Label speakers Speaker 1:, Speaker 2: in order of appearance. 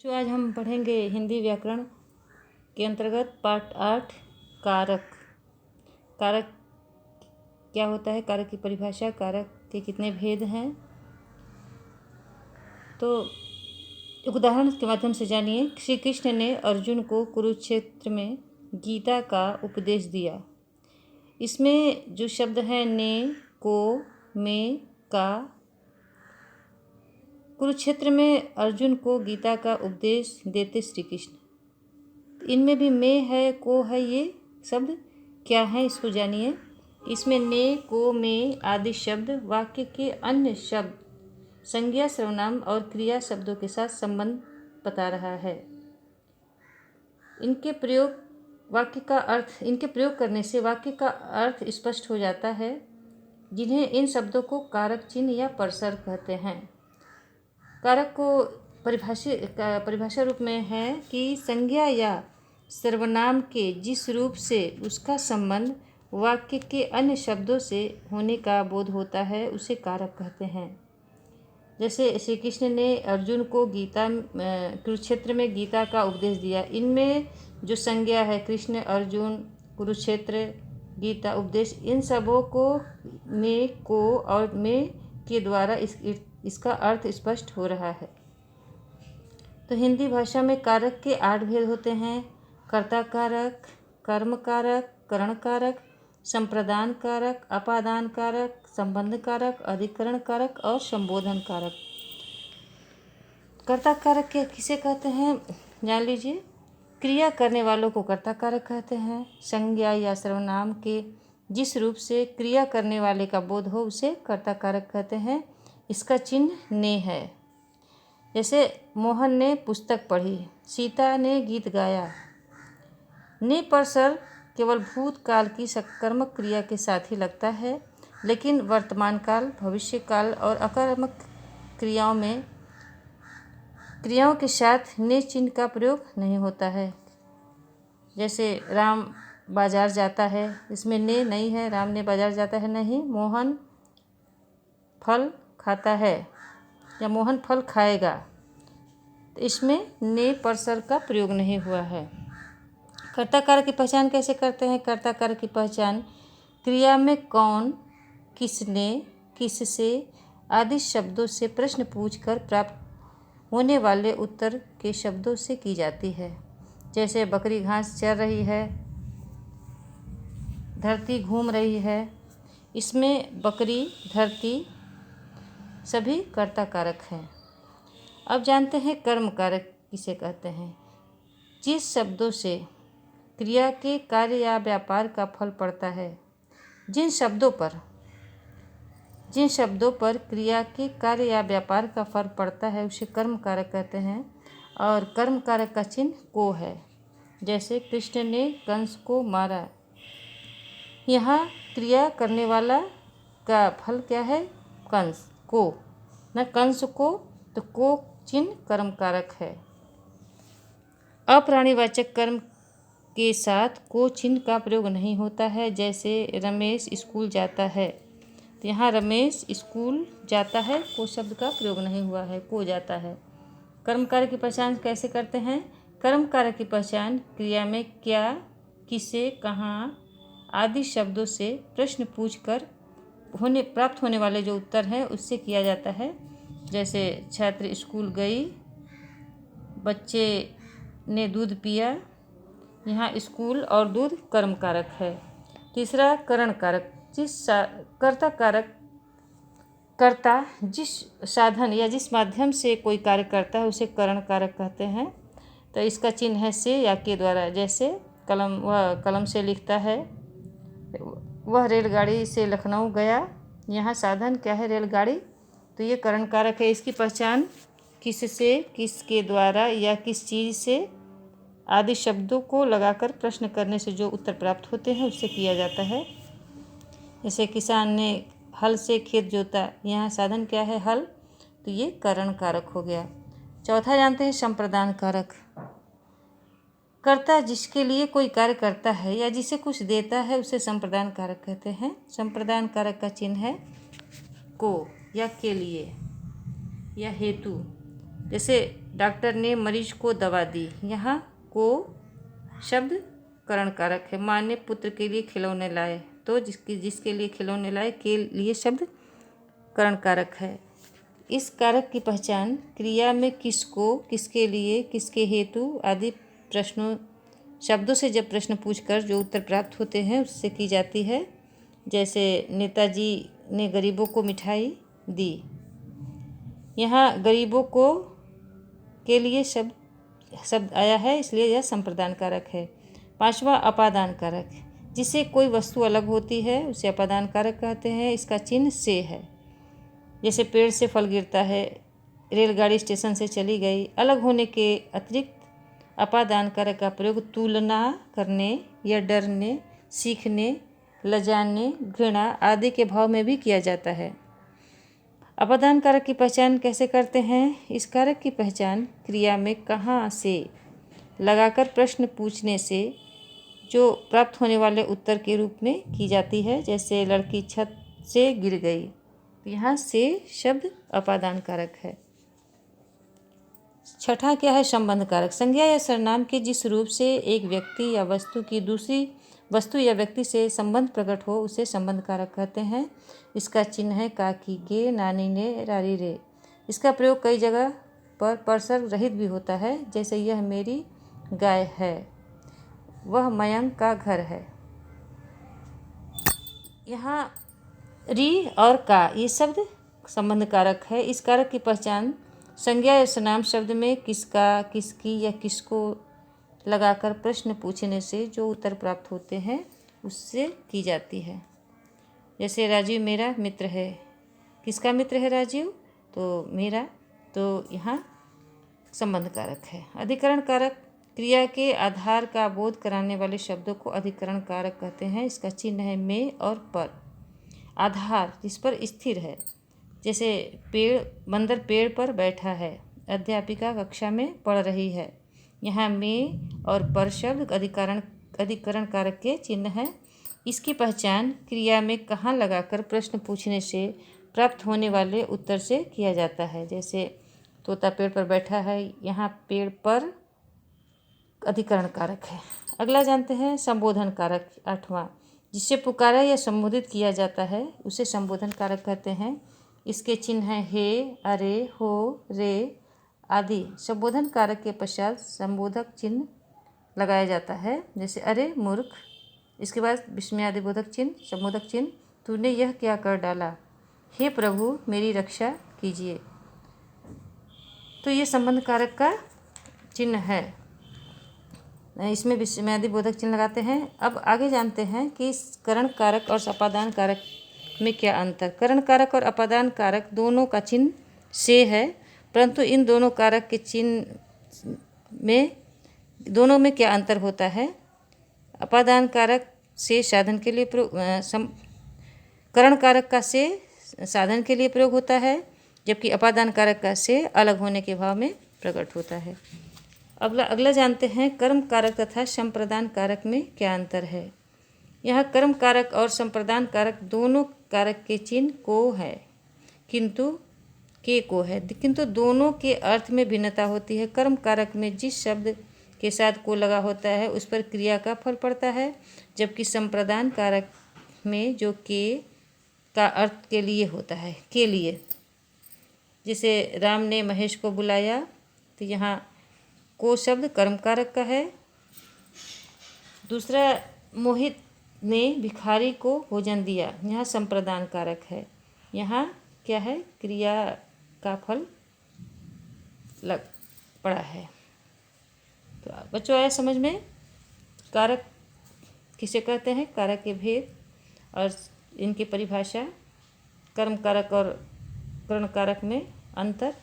Speaker 1: जो आज हम पढ़ेंगे हिंदी व्याकरण के अंतर्गत पाठ 8 कारक। कारक क्या होता है, कारक की परिभाषा, कारक के कितने भेद हैं, तो एक उदाहरण के माध्यम से जानिए। श्री कृष्ण ने अर्जुन को कुरुक्षेत्र में गीता का उपदेश दिया। इसमें जो शब्द हैं ने, को, में, का, कुरुक्षेत्र में अर्जुन को गीता का उपदेश देते श्री कृष्ण। इनमें भी में है, को है, ये शब्द क्या है इसको जानिए। इसमें ने, को, में आदि शब्द वाक्य के अन्य शब्द, संज्ञा, सर्वनाम और क्रिया शब्दों के साथ संबंध बता रहा है। इनके प्रयोग करने से वाक्य का अर्थ स्पष्ट हो जाता है, जिन्हें इन शब्दों को कारक चिन्ह या परसर कहते हैं। कारक को परिभाषा रूप में है कि संज्ञा या सर्वनाम के जिस रूप से उसका संबंध वाक्य के अन्य शब्दों से होने का बोध होता है उसे कारक कहते हैं। जैसे श्री कृष्ण ने अर्जुन को कुरुक्षेत्र में गीता का उपदेश दिया। इनमें जो संज्ञा है, कृष्ण, अर्जुन, कुरुक्षेत्र, गीता, उपदेश, इन सबों को में, को और में के द्वारा इसका अर्थ स्पष्ट हो रहा है। तो हिंदी भाषा में कारक के 8 भेद होते हैं: कर्ता कारक, कर्म कारक, करण कारक, संप्रदान कारक, अपादान कारक, संबंध कारक, अधिकरण कारक और संबोधन कारक। कर्ता कारक किसे कहते हैं जान लीजिए। क्रिया करने वालों को कर्ता कारक कहते हैं। संज्ञा या सर्वनाम के जिस रूप से क्रिया करने वाले का बोध हो उसे कर्ता कारक कहते हैं। इसका चिन्ह ने है। जैसे मोहन ने पुस्तक पढ़ी, सीता ने गीत गाया। ने परसर केवल भूतकाल की सकर्मक क्रिया के साथ ही लगता है, लेकिन वर्तमान काल, भविष्य काल और अकर्मक क्रियाओं के साथ ने चिन्ह का प्रयोग नहीं होता है। जैसे राम बाजार जाता है, इसमें ने नहीं है। राम ने बाजार जाता है नहीं। मोहन फल खाता है या मोहन फल खाएगा, तो इसमें ने परसर का प्रयोग नहीं हुआ है। कर्ता कारक की पहचान कैसे करते हैं? कर्ता कारक की पहचान क्रिया में कौन, किसने, किससे आदि शब्दों से प्रश्न पूछकर प्राप्त होने वाले उत्तर के शब्दों से की जाती है। जैसे बकरी घास चर रही है, धरती घूम रही है। इसमें बकरी, धरती सभी कर्ता कारक हैं। अब जानते हैं कर्म कारक किसे कहते हैं। जिस शब्दों से क्रिया के कार्य या व्यापार का फल पड़ता है, जिन शब्दों पर क्रिया के कार्य या व्यापार का फल पड़ता है उसे कर्म कारक कहते हैं। और कर्म कारक का चिन्ह को है। जैसे कृष्ण ने कंस को मारा, यहाँ क्रिया करने वाला का फल क्या है? कंस को, न कंस को, तो को चिन्ह कर्म कारक है। अप्राणीवाचक कर्म के साथ को चिन्ह का प्रयोग नहीं होता है। जैसे रमेश स्कूल जाता है, तो यहाँ रमेश स्कूल जाता है, को शब्द का प्रयोग नहीं हुआ है, को जाता है। कर्म कारक की पहचान कैसे करते हैं? कर्म कारक की पहचान क्रिया में क्या, किसे, कहाँ आदि शब्दों से प्रश्न पूछकर प्राप्त होने वाले जो उत्तर हैं उससे किया जाता है। जैसे छात्र स्कूल गई, बच्चे ने दूध पिया। यहाँ स्कूल और दूध कर्म कारक है। तीसरा करण कारक। कर्ता जिस साधन या जिस माध्यम से कोई कार्य करता है उसे करण कारक कहते हैं। तो इसका चिन्ह है से या के द्वारा। जैसे वह कलम से लिखता है। वह रेलगाड़ी से लखनऊ गया, यहाँ साधन क्या है? रेलगाड़ी, तो ये करण कारक है। इसकी पहचान किससे, किसके द्वारा या किस चीज़ से आदि शब्दों को लगाकर प्रश्न करने से जो उत्तर प्राप्त होते हैं उससे किया जाता है। जैसे किसान ने हल से खेत जोता, यहाँ साधन क्या है? हल, तो ये करण कारक हो गया। चौथा जानते हैं संप्रदान कारक। कर्ता जिसके लिए कोई कार्य करता है या जिसे कुछ देता है उसे संप्रदान कारक कहते हैं। संप्रदान कारक का चिन्ह है को या के लिए या हेतु। जैसे डॉक्टर ने मरीज को दवा दी, यहाँ को शब्द करण कारक है। माँ ने पुत्र के लिए खिलौने लाए, तो जिसके लिए खिलौने लाए के लिए शब्द करण कारक है। इस कारक की पहचान क्रिया में किसको, किसके लिए, किसके हेतु आदि प्रश्नों शब्दों से जब प्रश्न पूछकर जो उत्तर प्राप्त होते हैं उससे की जाती है। जैसे नेताजी ने गरीबों को मिठाई दी, यहाँ गरीबों को के लिए शब्द आया है, इसलिए यह संप्रदान कारक है। पांचवा अपादान कारक, जिससे कोई वस्तु अलग होती है उसे अपादान कारक कहते हैं। इसका चिन्ह से है। जैसे पेड़ से फल गिरता है, रेलगाड़ी स्टेशन से चली गई। अलग होने के अतिरिक्त अपादान कारक का प्रयोग तुलना करने या डरने, सीखने, लजाने, घृणा आदि के भाव में भी किया जाता है। अपादान कारक की पहचान कैसे करते हैं? इस कारक की पहचान क्रिया में कहाँ से लगाकर प्रश्न पूछने से जो प्राप्त होने वाले उत्तर के रूप में की जाती है। जैसे लड़की छत से गिर गई, यहाँ से शब्द अपादान कारक है। छठा क्या है? संबंध कारक। संज्ञा या सर्वनाम के जिस रूप से एक व्यक्ति या वस्तु की दूसरी वस्तु या व्यक्ति से संबंध प्रकट हो उसे संबंध कारक कहते हैं। इसका चिन्ह है काकी के, नानी ने, रारी रे। इसका प्रयोग कई जगह पर परसर्ग रहित भी होता है। जैसे यह मेरी गाय है, वह मयंक का घर है। यहाँ री और का ये शब्द संबंध कारक है। इस कारक की पहचान संज्ञा या सर्वनाम शब्द में किसका, किसकी या किसको लगाकर प्रश्न पूछने से जो उत्तर प्राप्त होते हैं उससे की जाती है। जैसे राजीव मेरा मित्र है, किसका मित्र है राजीव? तो मेरा, तो यहाँ संबंध कारक है। अधिकरण कारक, क्रिया के आधार का बोध कराने वाले शब्दों को अधिकरण कारक कहते हैं। इसका चिन्ह है में और पर। आधार जिस पर स्थिर है, जैसे बंदर पेड़ पर बैठा है, अध्यापिका कक्षा में पढ़ रही है। यहाँ में और पर शब्द अधिकरण कारक के चिन्ह है। इसकी पहचान क्रिया में कहाँ लगाकर प्रश्न पूछने से प्राप्त होने वाले उत्तर से किया जाता है। जैसे तोता पेड़ पर बैठा है, यहाँ पेड़ पर अधिकरण कारक है। अगला जानते हैं संबोधन कारक, आठवां। जिससे पुकारा या संबोधित किया जाता है उसे संबोधन कारक कहते हैं। इसके चिन्ह हैं हे, अरे, हो, रे आदि। संबोधन कारक के पश्चात संबोधक चिन्ह लगाया जाता है। जैसे अरे मूर्ख, इसके बाद विस्मयादिबोधक चिन्ह, संबोधक चिन्ह, तूने यह क्या कर डाला, हे प्रभु मेरी रक्षा कीजिए। तो ये संबंध कारक का चिन्ह है, इसमें विस्मयादिबोधक चिन्ह लगाते हैं। अब आगे जानते हैं कि करण कारक और अपादान कारक में क्या अंतर। करण कारक और अपादान कारक दोनों का चिन्ह से है, परंतु इन दोनों कारक के चिन्ह में दोनों में क्या अंतर होता है। अपादान कारक से साधन के लिए करण कारक का से साधन के लिए प्रयोग होता है, जबकि अपादान कारक का से अलग होने के भाव में प्रकट होता है। अगला जानते हैं कर्म कारक तथा संप्रदान कारक में क्या अंतर है। यहाँ कर्म कारक और संप्रदान कारक दोनों कारक के चिन्ह को है, किंतु दोनों के अर्थ में भिन्नता होती है। कर्म कारक में जिस शब्द के साथ को लगा होता है उस पर क्रिया का फल पड़ता है, जबकि संप्रदान कारक में जो के का अर्थ के लिए होता है, के लिए। जैसे राम ने महेश को बुलाया, तो यहाँ को शब्द कर्म कारक का है। दूसरा, मोहित ने भिखारी को भोजन दिया, यहाँ संप्रदान कारक है। यहाँ क्या है, क्रिया का फल लग पड़ा है। तो बच्चों आया समझ में कारक किसे कहते हैं, कारक के भेद और इनकी परिभाषा, कर्म कारक और करण कारक में अंतर।